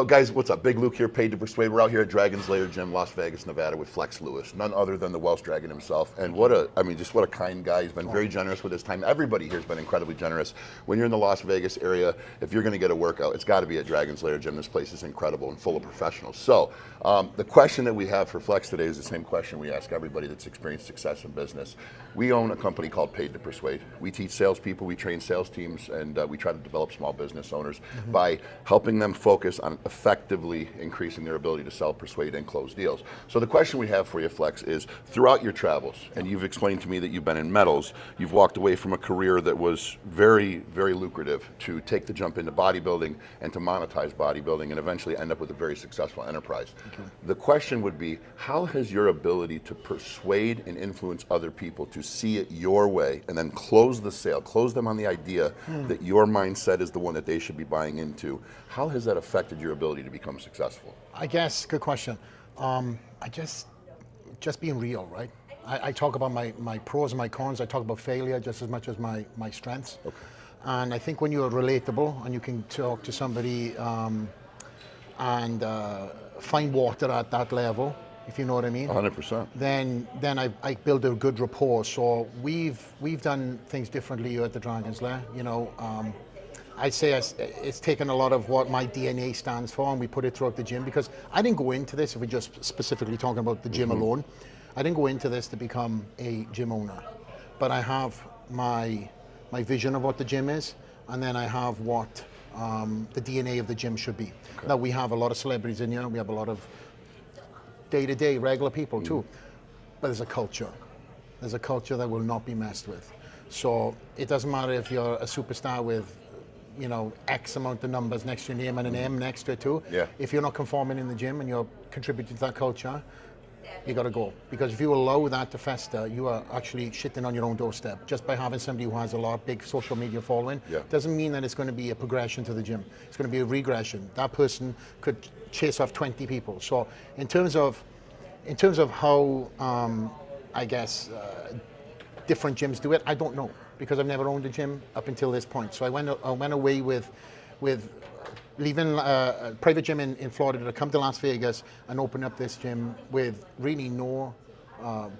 guys, what's up? Big Luke here, Paid to Persuade. We're out here at Dragon's Lair Gym, Las Vegas, Nevada, with Flex Lewis, none other than the Welsh Dragon himself. And just what a kind guy. He's been very generous with his time. Everybody here has been incredibly generous. When you're in the Las Vegas area, if you're going to get a workout, it's got to be at Dragon's Lair Gym. This place is incredible and full of professionals. So the question that we have for Flex today is the same question we ask everybody that's experienced success in business. We own a company called Paid to Persuade. We teach salespeople, we train sales teams, and we try to develop small business owners by helping them focus on effectively increasing their ability to sell, persuade, and close deals. So the question we have for you, Flex, is throughout your travels, and you've explained to me that you've been in metals, you've walked away from a career that was very, very lucrative to take the jump into bodybuilding and to monetize bodybuilding and eventually end up with a very successful enterprise. The question would be, how has your ability to persuade and influence other people to see it your way and then close the sale, close them on the idea that your mindset is the one that they should be buying into, how has that affected your ability to become successful? I guess, good question. I just being real, right? I talk about my pros and my cons. I talk about failure just as much as my strengths. Okay. And I think when you're relatable and you can talk to somebody and find water at that level, if you know what I mean. 100%. Then I build a good rapport. So we've done things differently here at the Dragon's Lair. You know, I'd say it's taken a lot of what my DNA stands for, and we put it throughout the gym, because I didn't go into this, if we're just specifically talking about the gym alone, I didn't go into this to become a gym owner. But I have my vision of what the gym is, and then I have what the DNA of the gym should be. Okay. Now, we have a lot of celebrities in here, we have a lot of day-to-day regular people too, but there's a culture. There's a culture that will not be messed with. So it doesn't matter if you're a superstar with, you know, X amount of numbers next to your name and an M next to it too. Yeah. If you're not conforming in the gym and you're contributing to that culture, you got to go. Because if you allow that to fester, you are actually shitting on your own doorstep. Just by having somebody who has a lot of big social media following, doesn't mean that it's going to be a progression to the gym. It's going to be a regression. That person could chase off 20 people. So in terms of how, I guess, different gyms do it, I don't know, because I've never owned a gym up until this point. So I went away with leaving a private gym in Florida to come to Las Vegas and open up this gym with really no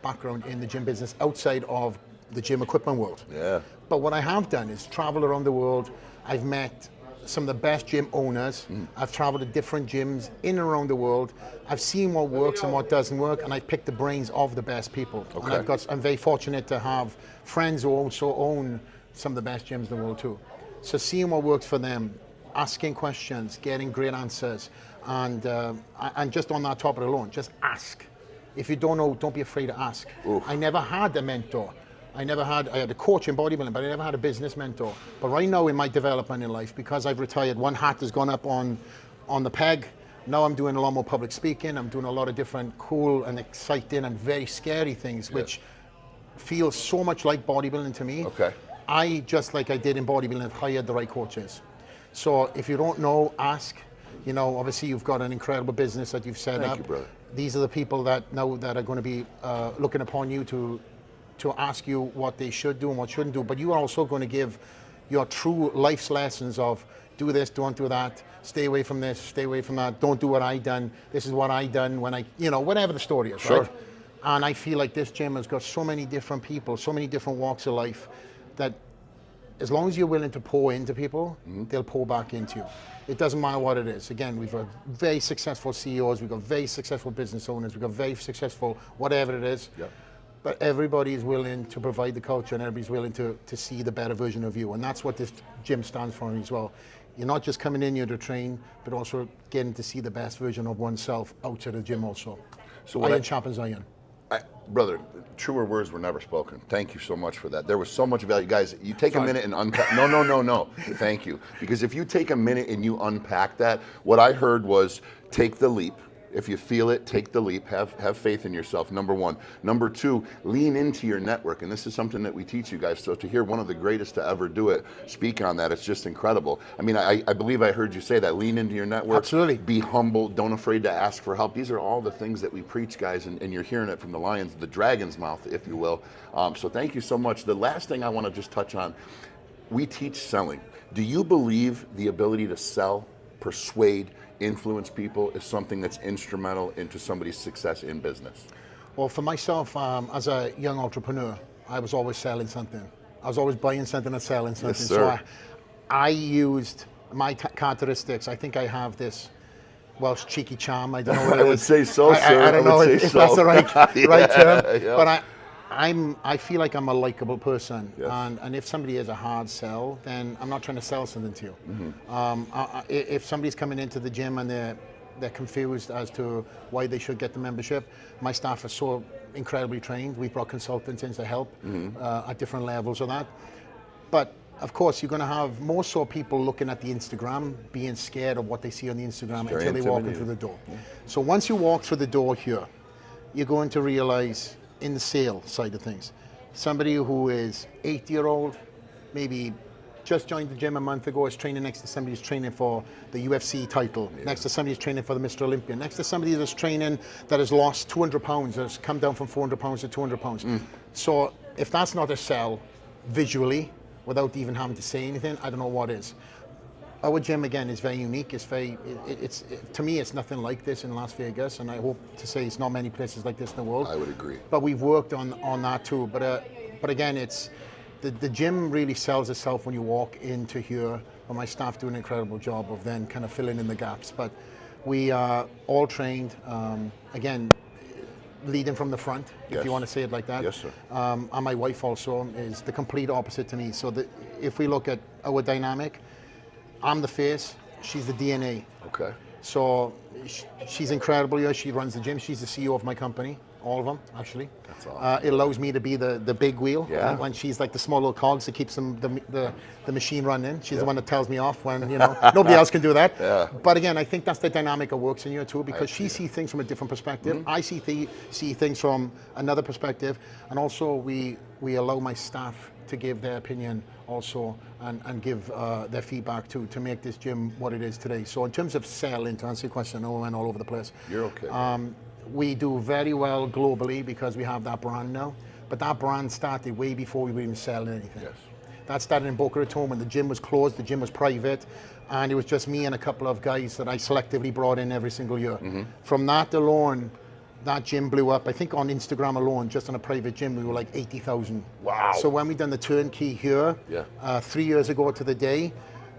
background in the gym business outside of the gym equipment world. Yeah. But what I have done is travel around the world. I've met some of the best gym owners. I've traveled to different gyms in and around the world. I've seen what works and what doesn't work, and I've picked the brains of the best people. Okay. And I'm very fortunate to have friends who also own some of the best gyms in the world too. So seeing what works for them, asking questions, getting great answers, and just on that topic alone, just ask. If you don't know, don't be afraid to ask. Oof. I never had a mentor. I had a coach in bodybuilding, but I never had a business mentor. But right now in my development in life, because I've retired, one hat has gone up on the peg. Now I'm doing a lot more public speaking. I'm doing a lot of different cool and exciting and very scary things, which feel so much like bodybuilding to me. Okay. I, just like I did in bodybuilding, have hired the right coaches. So if you don't know, ask. You know, obviously you've got an incredible business that you've set up. Thank you, brother. These are the people that are going to be looking upon you to ask you what they should do and what shouldn't do. But you are also going to give your true life's lessons of do this, don't do that, stay away from this, stay away from that, don't do what I done, this is what I done when I, you know, whatever the story is, right? And I feel like this gym has got so many different people, so many different walks of life, that as long as you're willing to pour into people, they'll pour back into you. It doesn't matter what it is. Again, we've got very successful CEOs, we've got very successful business owners, we've got very successful whatever it is. Yep. But everybody is willing to provide the culture, and everybody's willing to see the better version of you. And that's what this gym stands for as well. You're not just coming in here to train, but also getting to see the best version of oneself out of the gym also. So iron sharpens iron. Brother, truer words were never spoken. Thank you so much for that. There was so much value. Guys, you take a minute and unpack. No. Thank you. Because if you take a minute and you unpack that, what I heard was take the leap. If you feel it, take the leap. Have faith in yourself, number one. Number two, lean into your network. And this is something that we teach you guys. So to hear one of the greatest to ever do it speak on that, it's just incredible. I mean, I believe I heard you say that. Lean into your network. Absolutely. Be humble. Don't afraid to ask for help. These are all the things that we preach, guys, and you're hearing it from the dragon's mouth, if you will. So thank you so much. The last thing I want to just touch on, we teach selling. Do you believe the ability to sell, persuade, influence people is something that's instrumental into somebody's success in business? Well, for myself, as a young entrepreneur, I was always selling something. I was always buying something and selling something. Yes, sir. So I used my characteristics. I think I have this Welsh cheeky charm. I don't know what it is. I would say so, sir. I don't know if that's the right term. Yeah. But I feel like I'm a likable person. Yes. And if somebody is a hard sell, then I'm not trying to sell something to you. If somebody's coming into the gym and they're confused as to why they should get the membership, my staff are so incredibly trained. We've brought consultants in to help at different levels of that. But of course, you're going to have more so people looking at the Instagram, being scared of what they see on the Instagram until they walk in through the door. Yeah. So once you walk through the door here, you're going to realize in the sale side of things, somebody who is 80-year-old, maybe just joined the gym a month ago, is training next to somebody who's training for the UFC title, next to somebody who's training for the Mr. Olympia, next to somebody that's training that has lost 200 pounds, has come down from 400 pounds to 200 pounds. So if that's not a sell visually, without even having to say anything, I don't know what is. Our gym, again, is very unique. It's to me, it's nothing like this in Las Vegas, and I hope to say it's not many places like this in the world. I would agree. But we've worked on that too. But again, it's the gym really sells itself when you walk into here, and my staff do an incredible job of then kind of filling in the gaps. But we are all trained, again, leading from the front, if you want to say it like that. Yes, sir. And my wife also is the complete opposite to me. So if we look at our dynamic, I'm the face, she's the DNA. Okay. So she's incredible. Yeah, she runs the gym. She's the CEO of my company, all of them, actually. That's awesome. It allows me to be the big wheel. Yeah. When she's like the small little cogs that keeps the machine running. She's the one that tells me off when, nobody else can do that. Yeah. But again, I think that's the dynamic that works in here too, because she sees things from a different perspective. I see things from another perspective. And also we allow my staff to give their opinion also and give their feedback to make this gym what it is today. So in terms of selling, to answer your question, I know I went all over the place. You're okay. We do very well globally because we have that brand now. But that brand started way before we were even selling anything. Yes. That started in Boca Raton when the gym was closed, the gym was private, and it was just me and a couple of guys that I selectively brought in every single year. From that alone, that gym blew up. I think on Instagram alone, just on a private gym, we were like 80,000. Wow. So when we done the turnkey here, 3 years ago to the day,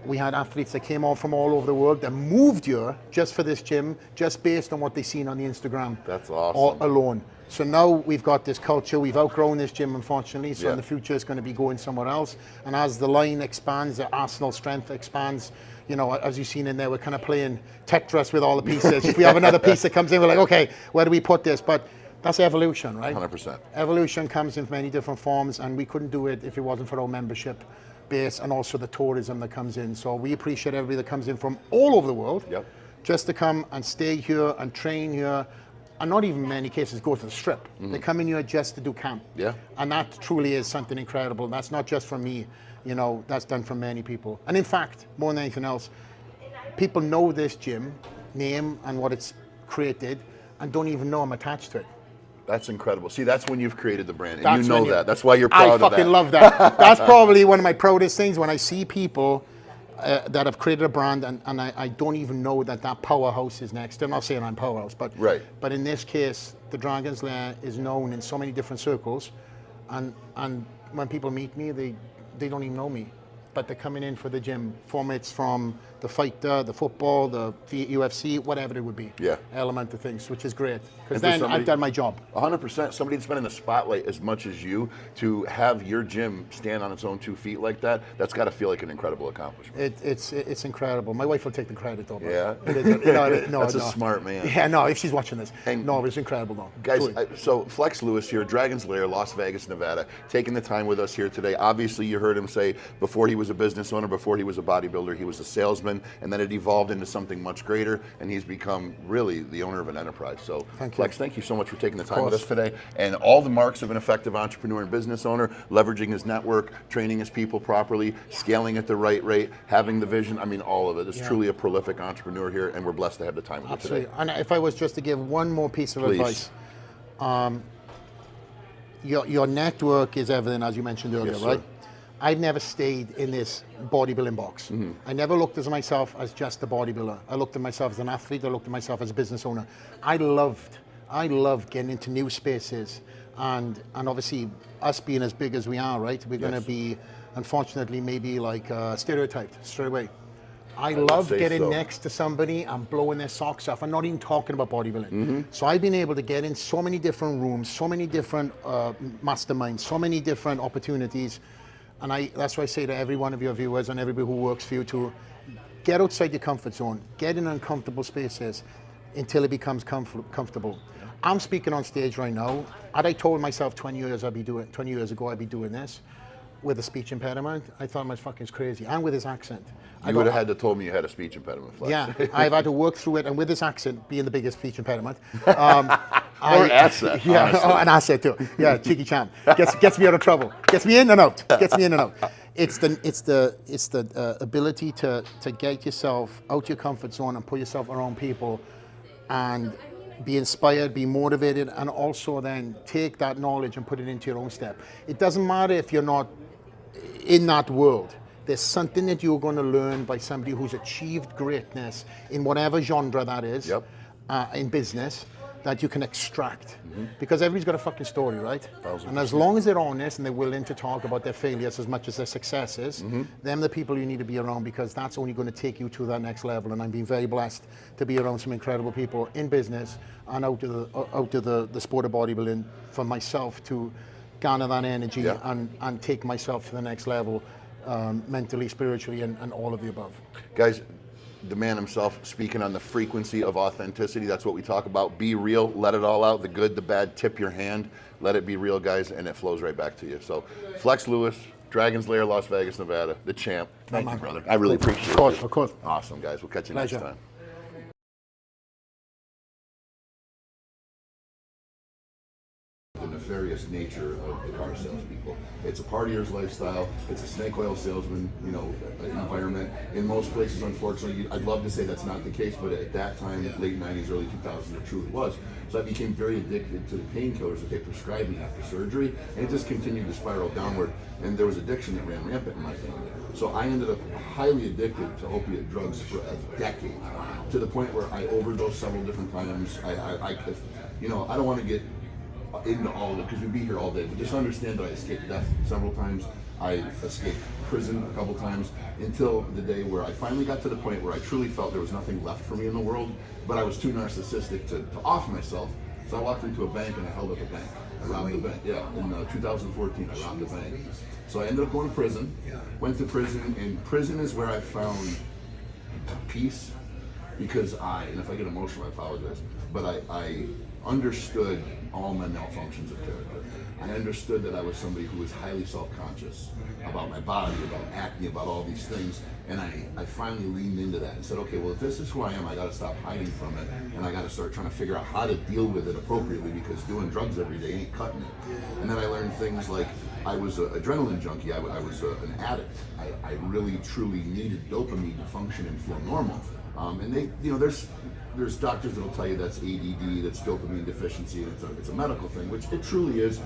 we had athletes that came all from all over the world that moved here just for this gym, just based on what they seen on the Instagram. That's awesome. All alone. So now we've got this culture. We've outgrown this gym, unfortunately. So in the future, it's going to be going somewhere else. And as the line expands, the arsenal strength expands. As you've seen in there, we're kind of playing Tetris with all the pieces. If we have another piece that comes in, we're like, okay, where do we put this? But that's evolution, right? 100%. Evolution comes in many different forms, and we couldn't do it if it wasn't for our membership base and also the tourism that comes in. So we appreciate everybody that comes in from all over the world just to come and stay here and train here, and not even in many cases go to the strip. They come in here just to do camp. Yeah. And that truly is something incredible. That's not just from me, that's done from many people. And in fact, more than anything else, people know this gym name and what it's created and don't even know I'm attached to it. That's incredible. See, that's when you've created the brand, and That's you know when that. That's why you're proud of that. I fucking love that. That's probably one of my proudest things when I see people that have created a brand and I don't even know that powerhouse is next. I'm not saying I'm powerhouse, but in this case, the Dragon's Lair is known in so many different circles, and when people meet me, they don't even know me, but they're coming in for the gym. It's from the fighter, the football, the UFC, whatever it would be. Yeah. Element of things, which is great. Because then I've done my job. 100%. Somebody that's been in the spotlight as much as you, to have your gym stand on its own 2 feet like that, that's got to feel like an incredible accomplishment. It's incredible. My wife will take the credit though. Yeah? That's a smart man. Yeah, no, if she's watching this. No, it's incredible though. Guys, so Flex Lewis here, Dragon's Lair, Las Vegas, Nevada, taking the time with us here today. Obviously, you heard him say before he was a business owner, before he was a bodybuilder, he was a salesman, and then it evolved into something much greater, and he's become really the owner of an enterprise. So Flex, thank you so much for taking the time with us today. And all the marks of an effective entrepreneur and business owner: leveraging his network, training his people properly, scaling at the right rate, having the vision. I mean, all of it. It's truly a prolific entrepreneur here, and we're blessed to have the time with you today. And if I was just to give one more piece of advice, your network is everything, as you mentioned earlier, right? I've never stayed in this bodybuilding box. I never looked at myself as just a bodybuilder. I looked at myself as an athlete. I looked at myself as a business owner. I loved getting into new spaces, and obviously us being as big as we are, right? We're going to be, unfortunately, maybe like stereotyped straight away. I love getting next to somebody and blowing their socks off. I'm not even talking about bodybuilding. So I've been able to get in so many different rooms, so many different masterminds, so many different opportunities. And that's why I say to every one of your viewers and everybody who works for you to get outside your comfort zone, get in uncomfortable spaces until it becomes comfortable. I'm speaking on stage right now. Had I told myself 20 years ago I'd be doing this with a speech impediment, I thought I was fucking crazy. And with this accent. You would have had to told me you had a speech impediment, Flex. Yeah, I've had to work through it, and with this accent being the biggest speech impediment. Or asset. Yeah, oh, an asset too. Yeah, cheeky champ. Gets me out of trouble. Gets me in and out. It's the ability to get yourself out your comfort zone and put yourself around people and be inspired, be motivated, and also then take that knowledge and put it into your own step. It doesn't matter if you're not in that world. There's something that you're going to learn by somebody who's achieved greatness in whatever genre that is, in business, that you can extract. Because everybody's got a fucking story, right? 1,000%. And as long as they're honest and they're willing to talk about their failures as much as their successes, them the people you need to be around, because that's only going to take you to that next level. And I'm being very blessed to be around some incredible people in business and out of the sport of bodybuilding for myself to garner that energy and take myself to the next level. Mentally, spiritually, and all of the above. Guys, the man himself speaking on the frequency of authenticity. That's what we talk about. Be real, let it all out, the good, the bad, tip your hand, let it be real, guys, and it flows right back to you. So, Flex Lewis, Dragon's Lair, Las Vegas, Nevada, the champ. Thank you, brother. I really appreciate it. Of course. Awesome, guys. We'll catch you next time. The nefarious nature of the car salespeople. It's a partier's lifestyle. It's a snake oil salesman, environment. In most places, unfortunately, I'd love to say that's not the case, but at that time, late 90s, early 2000s, it truly was. So I became very addicted to the painkillers that they prescribed me after surgery, and it just continued to spiral downward. And there was addiction that ran rampant in my family. So I ended up highly addicted to opiate drugs for a decade, to the point where I overdosed several different times. I don't want to get into all of it because we'd be here all day, but just understand that I escaped death several times. I escaped prison a couple times until the day where I finally got to the point where I truly felt there was nothing left for me in the world, but I was too narcissistic to off myself. So I walked into a bank and I held up a bank. I robbed the bank. Yeah, in 2014, I robbed the bank. So I ended up going to prison. Went to prison, and prison is where I found peace, because and if I get emotional, I apologize, but I understood all my malfunctions of character. I understood that I was somebody who was highly self-conscious about my body, about acne, about all these things, and I finally leaned into that and said, okay, well, if this is who I am, I gotta stop hiding from it, and I gotta start trying to figure out how to deal with it appropriately, because doing drugs every day ain't cutting it. And then I learned things like, I was an adrenaline junkie, I was an addict. I really, truly needed dopamine to function and feel normal. And they, there's doctors that'll tell you that's ADD, that's dopamine deficiency, and it's a medical thing, which it truly is.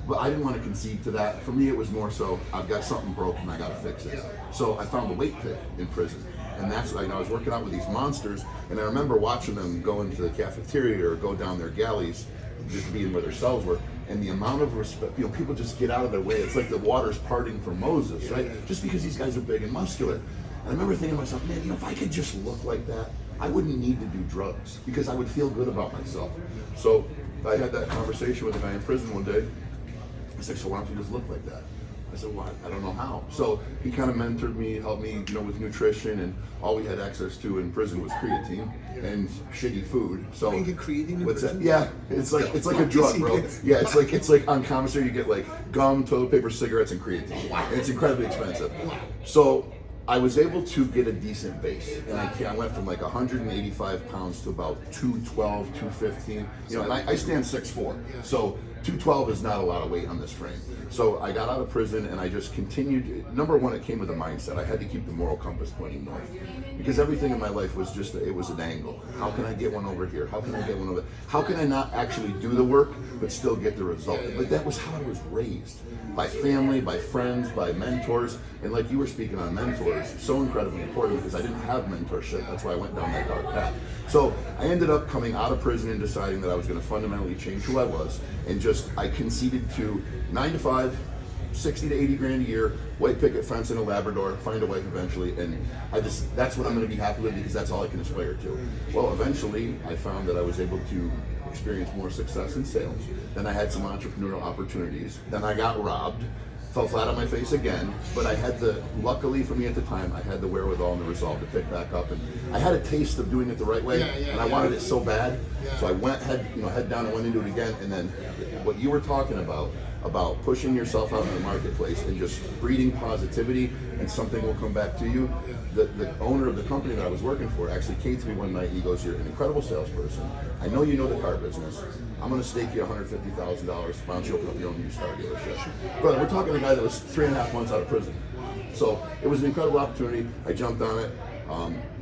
But I didn't want to concede to that. For me, it was more so, I've got something broken, I got to fix it. So I found a weight pit in prison. And that's, I was working out with these monsters, and I remember watching them go into the cafeteria or go down their galleys, just being where their cells were. And the amount of respect, people just get out of their way. It's like the water's parting for Moses, right? Just because these guys are big and muscular. And I remember thinking to myself, man, if I could just look like that, I wouldn't need to do drugs, because I would feel good about myself. So I had that conversation with a guy in prison one day. I said, so why don't you just look like that? I said, well, I don't know how. So he kind of mentored me, helped me, with nutrition, and all we had access to in prison was creatine and shitty food. So you get creatine in what's prison? that? Yeah, it's like a drug, bro. Yeah, it's like on commissary you get like gum, toilet paper, cigarettes, and creatine, and it's incredibly expensive. So I was able to get a decent base, and I went from like 185 pounds to about 212, 215. And I stand 6'4", so 212 is not a lot of weight on this frame. So I got out of prison and I just continued. Number one, it came with a mindset. I had to keep the moral compass pointing north, because everything in my life was just, it was an angle. How can I get one over here? How can I get one over there? How can I not actually do the work but still get the result? But that was how I was raised. By family, by friends, by mentors. And like you were speaking on mentors, so incredibly important, because I didn't have mentorship. That's why I went down that dark path. So I ended up coming out of prison and deciding that I was going to fundamentally change who I was, and I conceded to 9 to 5, 60 to 80 grand a year, white picket fence and a Labrador, find a wife eventually, and that's what I'm going to be happy with, because that's all I can aspire to. Well, eventually I found that I was able to experience more success in sales. Then I had some entrepreneurial opportunities. Then I got robbed, fell flat on my face again, but luckily for me at the time, I had the wherewithal and the resolve to pick back up, and I had a taste of doing it the right way, and I wanted it so bad, so I went head down and went into it again. And then what you were talking about pushing yourself out in the marketplace and just breeding positivity, and something will come back to you. The owner of the company that I was working for actually came to me one night and he goes, "You're an incredible salesperson. I know you know the car business. I'm going to stake you $150,000. Why don't you open up your own used car dealership?" Brother, we're talking a guy that was 3.5 months out of prison. So it was an incredible opportunity. I jumped on it.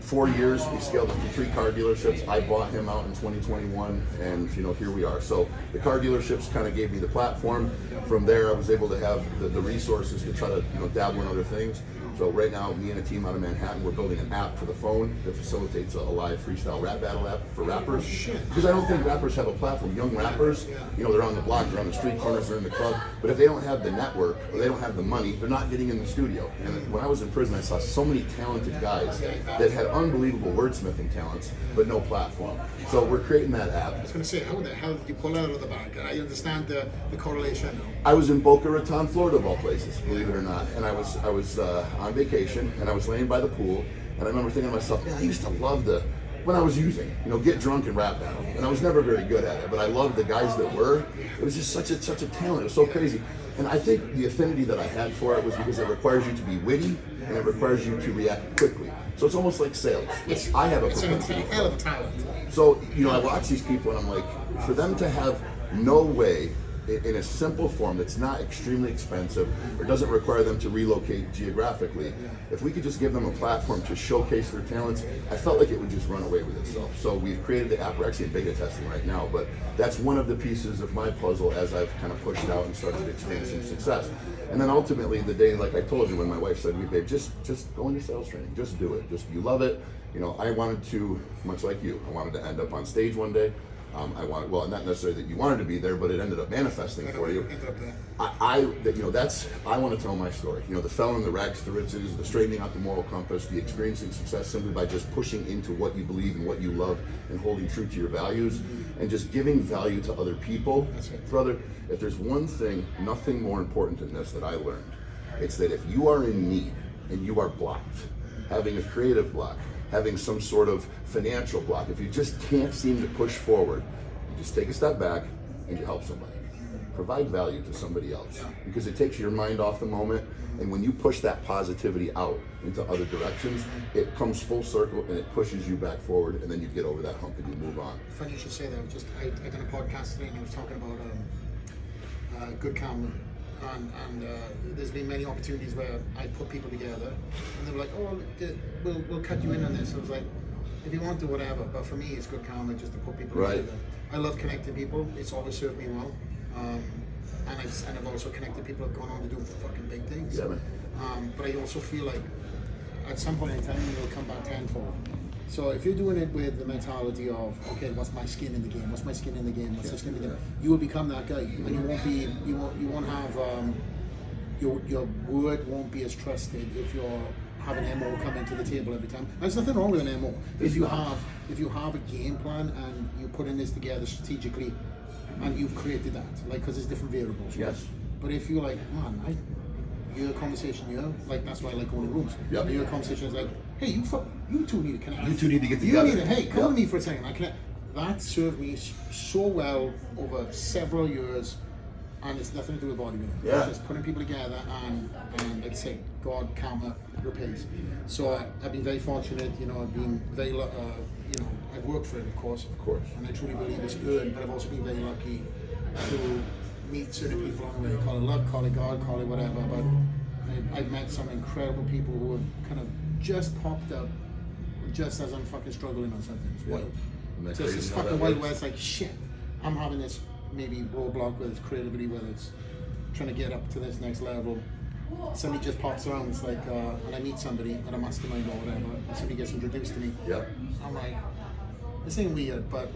4 years, we scaled up to 3 car dealerships. I bought him out in 2021, and here we are. So the car dealerships kind of gave me the platform. From there, I was able to have the resources to try to dabble in other things. So right now, me and a team out of Manhattan, we're building an app for the phone that facilitates a live freestyle rap battle app for rappers. Because I don't think rappers have a platform. Young rappers, they're on the block, they're on the street corners, they're in the club. But if they don't have the network, or they don't have the money, they're not getting in the studio. And when I was in prison, I saw so many talented guys that had unbelievable wordsmithing talents, but no platform. So we're creating that app. I was going to say, how the hell did you pull that out of the bag? I understand the correlation. I was in Boca Raton, Florida, of all places, believe it or not. And I was on vacation, and I was laying by the pool, and I remember thinking to myself, man, I used to love when I was using, get drunk and rap battle. And I was never very good at it, but I loved the guys that were. It was just such a talent. It was so crazy. And I think the affinity that I had for it was because it requires you to be witty, and it requires you to react quickly. So it's almost like sales. I have a propensity. It's a hell of a talent. So, I watch these people and I'm like, for them to have no way, in a simple form that's not extremely expensive or doesn't require them to relocate geographically, if we could just give them a platform to showcase their talents, I felt like it would just run away with itself. So we've created the app. We're actually in beta testing right now, but that's one of the pieces of my puzzle as I've kind of pushed out and started experiencing success. And then ultimately the day, like I told you, when my wife said, "Babe, just go into sales training, just do it, you love it." I wanted to, much like you, I wanted to end up on stage one day. I wanted, well, not necessarily that you wanted to be there, but it ended up manifesting for you. I want to tell my story. The felon, the rags to riches, the straightening out the moral compass, the experiencing success simply by just pushing into what you believe and what you love and holding true to your values and just giving value to other people. Brother, if there's one thing, nothing more important than this that I learned, it's that if you are in need and you are blocked, having a creative block, having some sort of financial block, if you just can't seem to push forward, you just take a step back and you help somebody. Provide value to somebody else, because it takes your mind off the moment, and when you push that positivity out into other directions, it comes full circle and it pushes you back forward, and then you get over that hump and you move on. Funny you should say that. I did a podcast today and I was talking about good karma. And there's been many opportunities where I put people together and they were like, "Oh, we'll cut you in on this." I was like, "If you want to, whatever." But for me, it's good karma just to put people together. I love connecting people. It's always served me well. And I've also connected people who've gone on to do fucking big things. Yeah, man. But I also feel like at some point in time, you'll come back tenfold. So if you're doing it with the mentality of, okay, what's my skin in the game? What's my skin in the game? What's the skin in the game? You will become that guy, and you won't have your word won't be as trusted if you're having an MO come into the table every time. And there's nothing wrong with an MO. If you have a game plan and you put in this together strategically, and you've created that, because there's different variables. Yes. Right? But if you're like, man, your conversation here, that's why I like going to rooms. Yep. Your conversation is like, hey, you two need to connect. You two need to get together. Hey, come with me for a second. That served me so well over several years, and it's nothing to do with bodybuilding. Yeah. It's just putting people together, and like I say, God, karma, repays. So I've been very fortunate. I've been very, I've worked for it, of course. Of course. And I truly believe it's earned, but I've also been very lucky to meet certain people on the way, call it luck, call it God, call it whatever, but I've met some incredible people who have kind of just popped up just as I'm fucking struggling on something. It's wild. Just this fucking wild where it's like, shit, I'm having this maybe roadblock, whether it's creativity, whether it's trying to get up to this next level. Somebody just pops around, it's like, and I meet somebody at a mastermind or whatever, and somebody gets introduced to me. Yep. I'm like, this ain't weird, but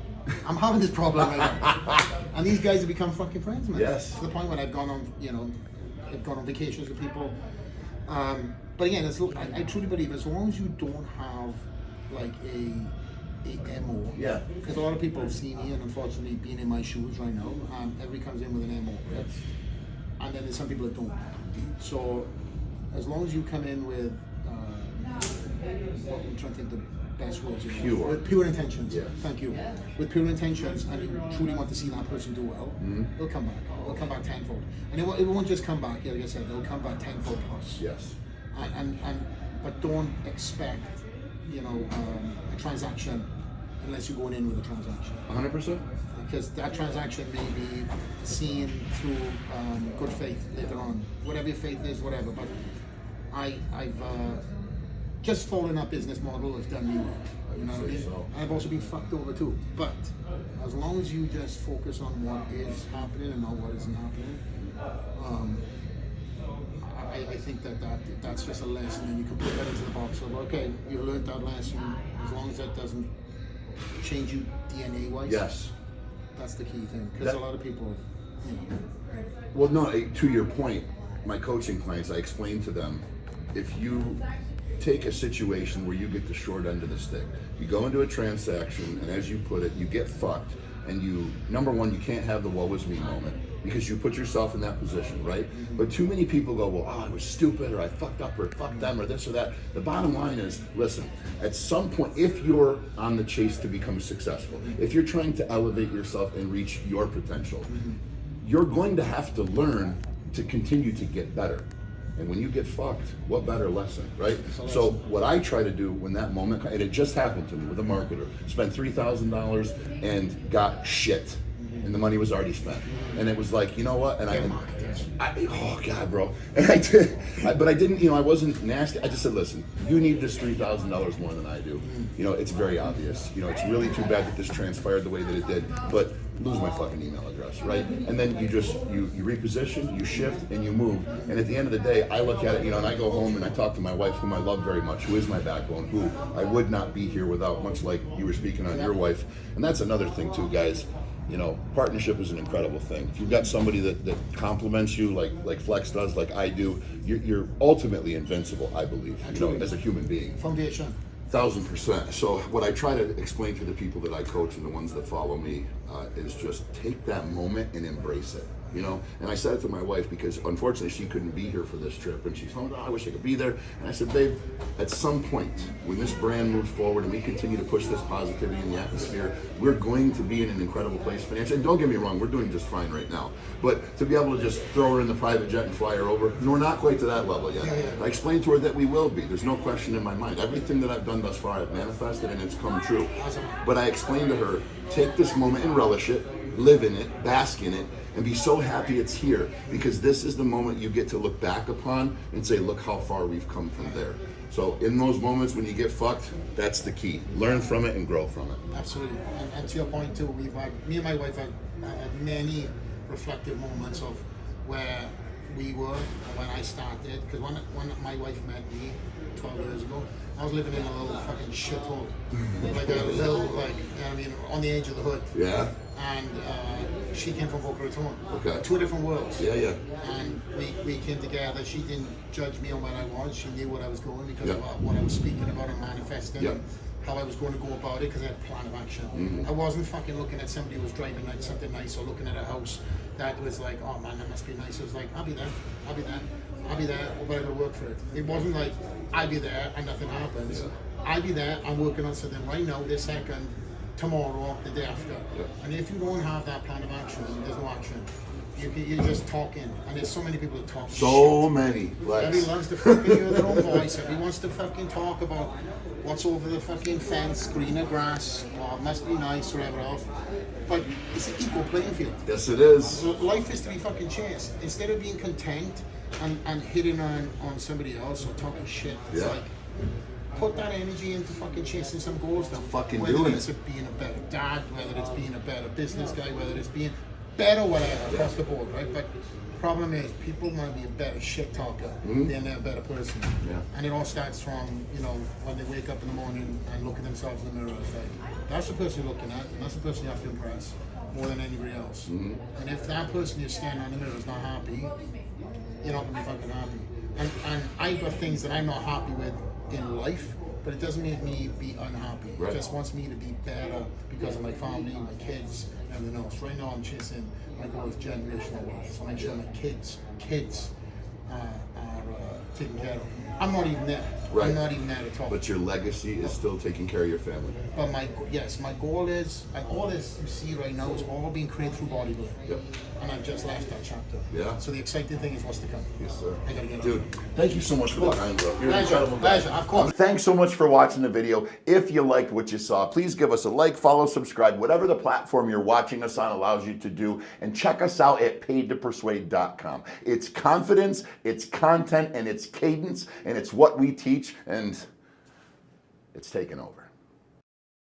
I'm having this problem right now. And these guys have become fucking friends, man. Yes. To the point where I've gone on, I've gone on vacations with people. But again, I truly believe as long as you don't have like a MO. Yeah. Because a lot of people have seen me, and unfortunately, being in my shoes right now, everybody comes in with an MO. Right? And then there's some people that don't. So as long as you come in with, I'm trying to think the best words. With pure intentions. Yeah. Thank you. With pure intentions, and you truly want to see that person do well, they'll come back. They'll come back tenfold. And it won't just come back. Like I said, they'll come back tenfold plus. Yes. But don't expect, a transaction unless you're going in with a transaction. 100%. Because that transaction may be seen through good faith later on. Whatever your faith is, whatever. But I've just following that business model has done me well. You know what I mean? So. And I've also been fucked over too. But as long as you just focus on what is happening and not what isn't happening, I think that's just a lesson, and you can put that into the box of, okay, you learned that lesson. As long as that doesn't change you DNA wise. Yes. That's the key thing, because a lot of people, Well, no, to your point, my coaching clients, I explain to them, if you take a situation where you get the short end of the stick, you go into a transaction, and as you put it, you get fucked, and number one, you can't have the woe is me moment, because you put yourself in that position, right? Mm-hmm. But too many people go, well, I was stupid, or I fucked up, or fuck them, or this or that. The bottom line is, listen, at some point, if you're on the chase to become successful, if you're trying to elevate yourself and reach your potential, you're going to have to learn to continue to get better. And when you get fucked, what better lesson, right? So what I try to do when that moment, and it just happened to me with a marketer, spent $3,000 and got shit. And the money was already spent, and it was like, you know what? And oh God, bro. And I did, but I didn't. I wasn't nasty. I just said, listen, you need this $3,000 more than I do. It's very obvious. It's really too bad that this transpired the way that it did. But lose my fucking email address, right? And then you reposition, you shift, and you move. And at the end of the day, I look at it, and I go home and I talk to my wife, whom I love very much, who is my backbone, who I would not be here without, much like you were speaking on your wife. And that's another thing too, guys. Partnership is an incredible thing. If you've got somebody that compliments you like Flex does, like I do, you're ultimately invincible, I believe, as a human being. Foundation. 1000%. So what I try to explain to the people that I coach and the ones that follow me is just take that moment and embrace it. And I said it to my wife because unfortunately she couldn't be here for this trip, and she's like, oh, I wish I could be there. And I said, babe, at some point when this brand moves forward and we continue to push this positivity in the atmosphere, we're going to be in an incredible place financially. And don't get me wrong, we're doing just fine right now. But to be able to just throw her in the private jet and fly her over, we're not quite to that level yet. I explained to her that we will be. There's no question in my mind. Everything that I've done thus far, I've manifested and it's come true. But I explained to her, take this moment and relish it, live in it, bask in it, and be so happy it's here, because this is the moment you get to look back upon and say, look how far we've come from there. So in those moments when you get fucked, that's the key. Learn from it and grow from it. Absolutely. And to your point too, me and my wife had many reflective moments of where we were when I started, because when my wife met me 12 years ago, I was living in a little fucking shithole, like a little, on the edge of the hood. Yeah. And she came from Boca Raton. Okay. Two different worlds. Yeah. And we came together. She didn't judge me on what I was. She knew what I was going because of what I was speaking about and manifesting. Yep. How I was going to go about it, because I had a plan of action. I wasn't fucking looking at somebody who was driving like something nice, or looking at a house that was like, oh man, that must be nice. It was like, I'll be there, but I gotta work for it. It wasn't like, I'll be there and nothing happens. I'll be there, I'm working on something right now, this second, tomorrow, the day after. And if you don't have that plan of action, there's no action. You're just talking, and there's so many people that talk So shit. many. Everyone wants to fucking hear their own voice. Everyone wants to fucking talk about what's over the fucking fence, greener grass, or it must be nice, or whatever else. But it's an equal playing field. Yes, it is. So life is to be fucking chased. Instead of being content and hitting on somebody else or talking shit, it's like, put that energy into fucking chasing some goals now. Fucking whether doing it's being a better dad, whether it's being a better business guy, whether it's being better whatever across the board, right? But the problem is people want to be a better shit talker than they're a better person. And it all starts from, you know, when they wake up in the morning and look at themselves in the mirror. It's like, that's the person you're looking at, and that's the person you have to impress more than anybody else. And if that person you're standing on the mirror is not happy, you're not gonna be fucking happy. And I've got things that I'm not happy with in life, but it doesn't make me be unhappy. It just wants me to be better because of my family, my kids, everything else. Right now I'm chasing my goal is generational wealth. So make sure my kids are taken care of. I'm not even there. I'm not even there at all. But your legacy is still taking care of your family. But my goal is, and all this you see right now is all being created through bodybuilding. And I've just left that chapter. So the exciting thing is what's to come. Yes, sir. I gotta get Dude, thank you so much for the time, bro. You're Pleasure, of course. Thanks so much for watching the video. If you liked what you saw, please give us a like, follow, subscribe, whatever the platform you're watching us on allows you to do, and check us out at paidtopersuade.com. It's confidence, it's content, and it's cadence, and it's what we teach, and it's taken over.